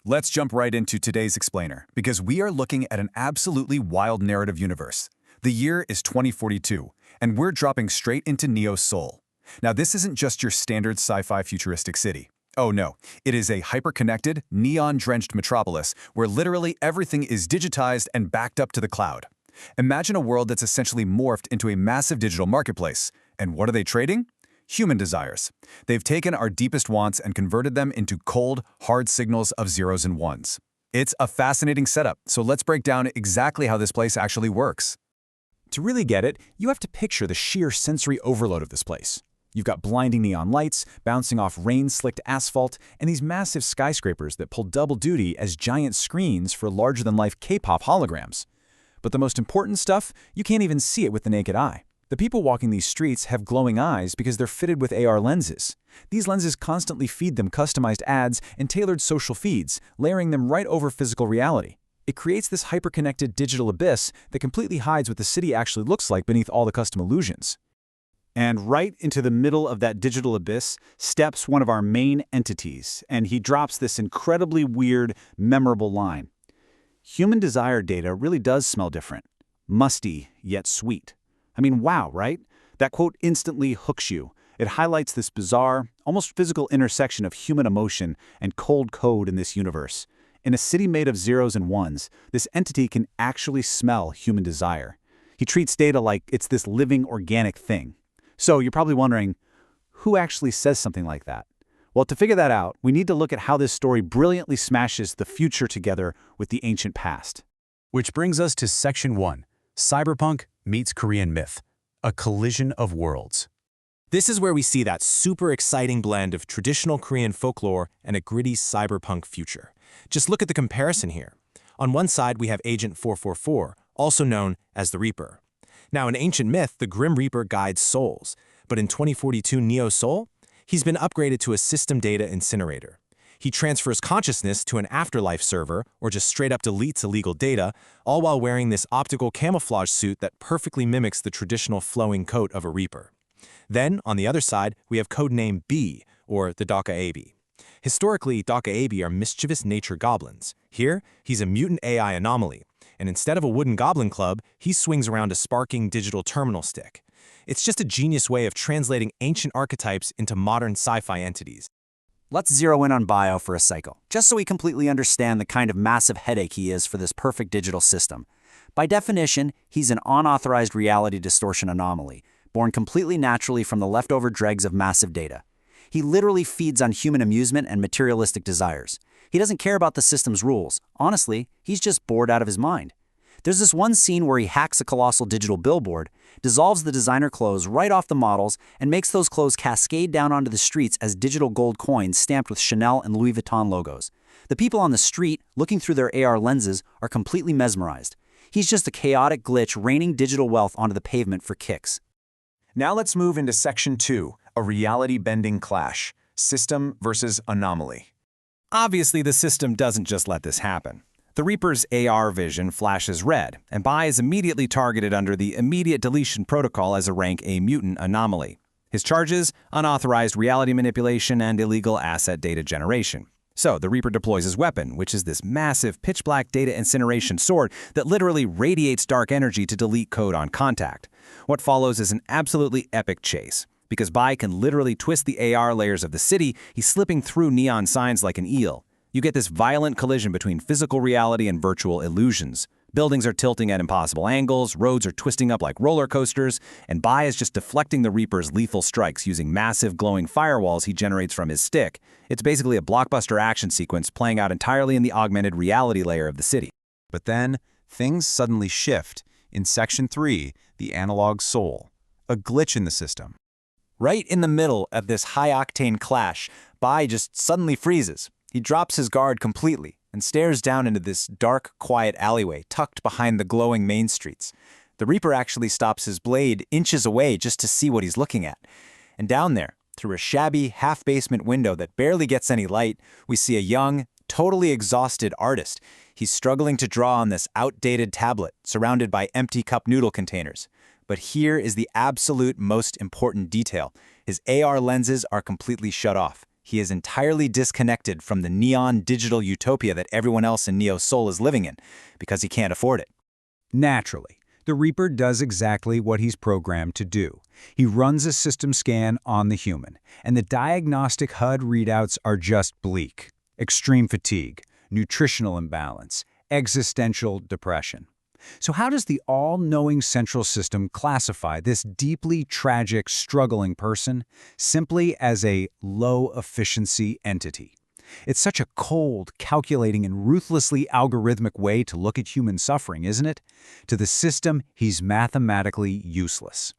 Let's jump right into today's explainer, because we are looking at an absolutely wild narrative universe. The year is 2042, and we're dropping straight into Neo's Seoul. Now, this isn't just your standard sci-fi futuristic city. Oh no, it is a hyper-connected, neon-drenched metropolis where literally everything is digitized and backed up to the cloud. Imagine a world that's essentially morphed into a massive digital marketplace. And what are they trading? Human desires. They've taken our deepest wants and converted them into cold, hard signals of zeros and ones. It's a fascinating setup, so let's break down exactly how this place actually works. To really get it, you have to picture the sheer sensory overload of this place. You've got blinding neon lights, bouncing off rain-slicked asphalt, and these massive skyscrapers that pull double duty as giant screens for larger-than-life K-pop holograms. But the most important stuff, you can't even see it with the naked eye. The people walking these streets have glowing eyes because they're fitted with AR lenses. These lenses constantly feed them customized ads and tailored social feeds, layering them right over physical reality. It creates this hyper-connected digital abyss that completely hides what the city actually looks like beneath all the custom illusions. And right into the middle of that digital abyss steps one of our main entities, and he drops this incredibly weird, memorable line. Human desire data really does smell different. Musty, yet sweet. I mean, wow, right? That quote instantly hooks you. It highlights this bizarre, almost physical intersection of human emotion and cold code in this universe. In a city made of zeros and ones, this entity can actually smell human desire. He treats data like it's this living, organic thing. So you're probably wondering, who actually says something like that? Well, to figure that out, we need to look at how this story brilliantly smashes the future together with the ancient past. Which brings us to Section 1, Cyberpunk meets Korean myth, a collision of worlds. This is where we see that super exciting blend of traditional Korean folklore and a gritty cyberpunk future. Just look at the comparison here. On one side, we have Agent 444, also known as the Reaper. Now, in ancient myth, the Grim Reaper guides souls, but in 2042 Neo Seoul, he's been upgraded to a system data incinerator. He transfers consciousness to an afterlife server or just straight up deletes illegal data, all while wearing this optical camouflage suit that perfectly mimics the traditional flowing coat of a Reaper. Then, on the other side, we have codename B, or the Dokkaebi. Historically, Dokkaebi are mischievous nature goblins. Here, he's a mutant AI anomaly, and instead of a wooden goblin club, he swings around a sparking digital terminal stick. It's just a genius way of translating ancient archetypes into modern sci-fi entities. Let's zero in on Bio for a cycle, just so we completely understand the kind of massive headache he is for this perfect digital system. By definition, he's an unauthorized reality distortion anomaly, born completely naturally from the leftover dregs of massive data. He literally feeds on human amusement and materialistic desires. He doesn't care about the system's rules. Honestly, he's just bored out of his mind. There's this one scene where he hacks a colossal digital billboard, dissolves the designer clothes right off the models, and makes those clothes cascade down onto the streets as digital gold coins stamped with Chanel and Louis Vuitton logos. The people on the street, looking through their AR lenses, are completely mesmerized. He's just a chaotic glitch raining digital wealth onto the pavement for kicks. Now let's move into Section 2, a reality-bending clash, system versus anomaly. Obviously, the system doesn't just let this happen. The Reaper's AR vision flashes red, and Bai is immediately targeted under the immediate deletion protocol as a rank A mutant anomaly. His charges: unauthorized reality manipulation and illegal asset data generation. So the Reaper deploys his weapon, which is this massive pitch-black data incineration sword that literally radiates dark energy to delete code on contact. What follows is an absolutely epic chase. Because Bai can literally twist the AR layers of the city, he's slipping through neon signs like an eel. You get this violent collision between physical reality and virtual illusions. Buildings are tilting at impossible angles, roads are twisting up like roller coasters, and Bai is just deflecting the Reaper's lethal strikes using massive glowing firewalls he generates from his stick. It's basically a blockbuster action sequence playing out entirely in the augmented reality layer of the city. But then, things suddenly shift in Section 3, the analog soul, a glitch in the system. Right in the middle of this high-octane clash, Bai just suddenly freezes. He drops his guard completely and stares down into this dark, quiet alleyway tucked behind the glowing main streets. The Reaper actually stops his blade inches away just to see what he's looking at. And down there, through a shabby, half-basement window that barely gets any light, we see a young, totally exhausted artist. He's struggling to draw on this outdated tablet, surrounded by empty cup noodle containers. But here is the absolute most important detail. His AR lenses are completely shut off. He is entirely disconnected from the neon digital utopia that everyone else in Neo's soul is living in, because he can't afford it. Naturally, the Reaper does exactly what he's programmed to do. He runs a system scan on the human, and the diagnostic HUD readouts are just bleak. Extreme fatigue, nutritional imbalance, existential depression. So how does the all-knowing central system classify this deeply tragic, struggling person simply as a low-efficiency entity? It's such a cold, calculating, and ruthlessly algorithmic way to look at human suffering, isn't it? To the system, he's mathematically useless.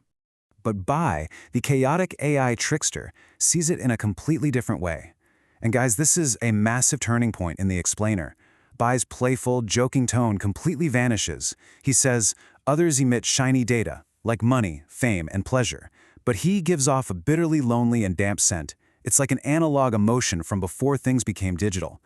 But Bai, the chaotic AI trickster, sees it in a completely different way. And guys, this is a massive turning point in the explainer. Bai's playful, joking tone completely vanishes. He says, others emit shiny data, like money, fame, and pleasure. But he gives off a bitterly lonely and damp scent. It's like an analog emotion from before things became digital.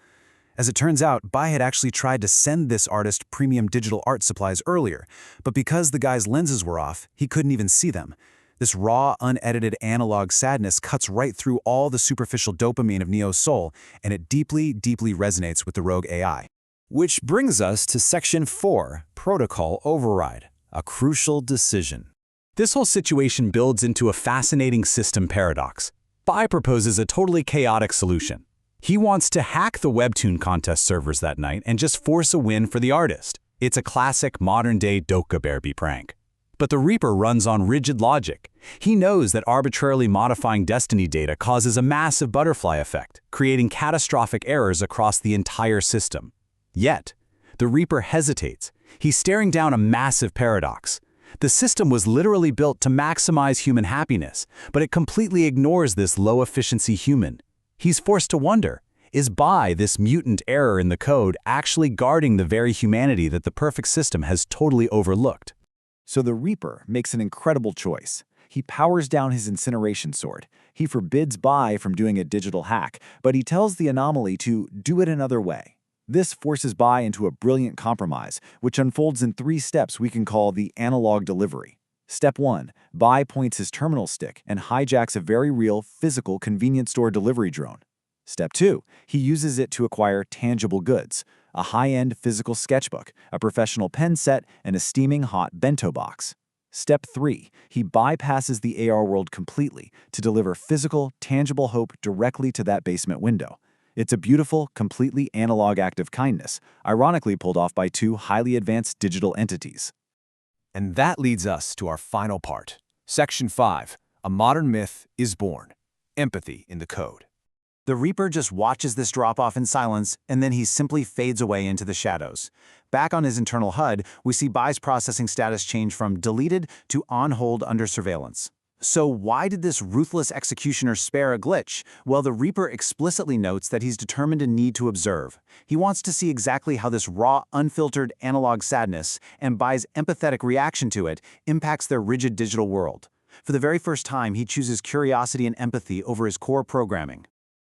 As it turns out, Bai had actually tried to send this artist premium digital art supplies earlier, but because the guy's lenses were off, he couldn't even see them. This raw, unedited analog sadness cuts right through all the superficial dopamine of Neo's soul, and it deeply, deeply resonates with the rogue AI. Which brings us to Section 4, Protocol Override, a crucial decision. This whole situation builds into a fascinating system paradox. Bai proposes a totally chaotic solution. He wants to hack the Webtoon contest servers that night and just force a win for the artist. It's a classic modern-day Dokkaebi prank. But the Reaper runs on rigid logic. He knows that arbitrarily modifying destiny data causes a massive butterfly effect, creating catastrophic errors across the entire system. Yet, the Reaper hesitates. He's staring down a massive paradox. The system was literally built to maximize human happiness, but it completely ignores this low-efficiency human. He's forced to wonder, is Bai, this mutant error in the code, actually guarding the very humanity that the perfect system has totally overlooked? So the Reaper makes an incredible choice. He powers down his incineration sword. He forbids Bai from doing a digital hack, but he tells the anomaly to do it another way. This forces Bai into a brilliant compromise, which unfolds in 3 steps we can call the analog delivery. Step 1. Bai points his terminal stick and hijacks a very real, physical convenience store delivery drone. Step 2. He uses it to acquire tangible goods, a high-end physical sketchbook, a professional pen set, and a steaming hot bento box. Step 3. He bypasses the AR world completely to deliver physical, tangible hope directly to that basement window. It's a beautiful, completely analog act of kindness, ironically pulled off by 2 highly advanced digital entities. And that leads us to our final part. Section 5. A modern myth is born. Empathy in the code. The Reaper just watches this drop-off in silence, and then he simply fades away into the shadows. Back on his internal HUD, we see Bai's processing status change from deleted to on hold under surveillance. So why did this ruthless executioner spare a glitch? Well, the Reaper explicitly notes that he's determined a need to observe. He wants to see exactly how this raw, unfiltered analog sadness and Bai's empathetic reaction to it impacts their rigid digital world. For the very first time, he chooses curiosity and empathy over his core programming.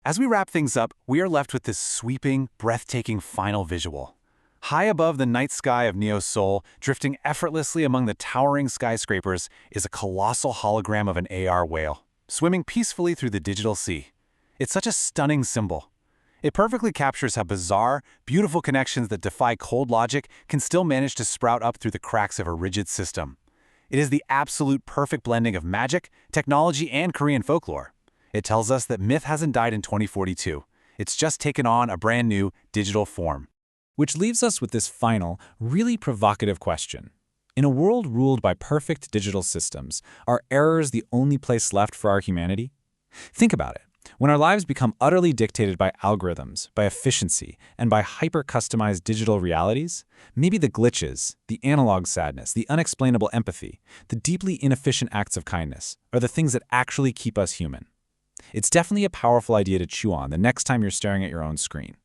As we wrap things up, we are left with this sweeping, breathtaking final visual. High above the night sky of Neo's soul, drifting effortlessly among the towering skyscrapers, is a colossal hologram of an AR whale, swimming peacefully through the digital sea. It's such a stunning symbol. It perfectly captures how bizarre, beautiful connections that defy cold logic can still manage to sprout up through the cracks of a rigid system. It is the absolute perfect blending of magic, technology, and Korean folklore. It tells us that myth hasn't died in 2042. It's just taken on a brand new digital form. Which leaves us with this final, really provocative question. In a world ruled by perfect digital systems, are errors the only place left for our humanity? Think about it. When our lives become utterly dictated by algorithms, by efficiency, and by hyper-customized digital realities, maybe the glitches, the analog sadness, the unexplainable empathy, the deeply inefficient acts of kindness are the things that actually keep us human. It's definitely a powerful idea to chew on the next time you're staring at your own screen.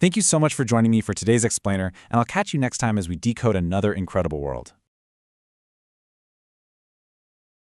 Thank you so much for joining me for today's explainer, and I'll catch you next time as we decode another incredible world.